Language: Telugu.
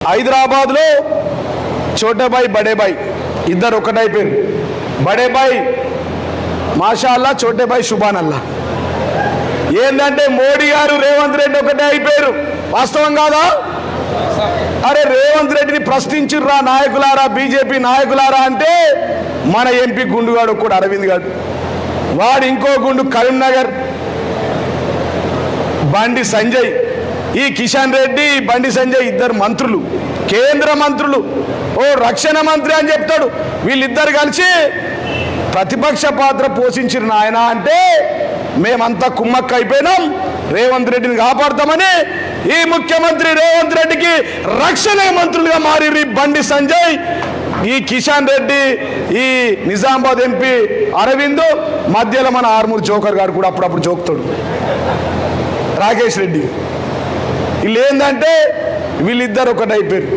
హైదరాబాద్లో చోటేబాయ్ బడేబాయ్ ఇద్దరు ఒకటైపోయారు. బడేబాయ్ మాషాల్లా, చోటేబాయ్ సుబానల్లా. ఏంటంటే మోడీ గారు రేవంత్ రెడ్డి ఒకటే అయిపోయారు. వాస్తవం కాదా? అరే రేవంత్ రెడ్డిని ప్రశ్నించుర్రా నాయకులారా, బీజేపీ నాయకులారా అంటే మన ఎంపీ గుండుగాడు కూడా అరవింద్ గారు, వాడు ఇంకో గుండు కరీంనగర్ బండి సంజయ్, ఈ కిషన్ రెడ్డి బండి సంజయ్ ఇద్దరు మంత్రులు, కేంద్ర మంత్రులు. ఓ రక్షణ మంత్రి అని చెప్తాడు. వీళ్ళిద్దరు కలిసి ప్రతిపక్ష పాత్ర పోషించిన నాయన అంటే మేమంతా కుమ్మక్క అయిపోయినాం, రేవంత్ రెడ్డిని కాపాడతామని ఈ ముఖ్యమంత్రి రేవంత్ రెడ్డికి రక్షణ మంత్రులుగా మారి బండి సంజయ్, ఈ కిషన్ రెడ్డి, ఈ నిజామాబాద్ ఎంపీ అరవింద్, మధ్యలో మన ఆర్మూర్ జోకర్ గారు కూడా అప్పుడప్పుడు జోకుతాడు, రాకేష్ రెడ్డి. వీళ్ళు ఏంటంటే వీళ్ళిద్దరు ఒకటైపోయారు.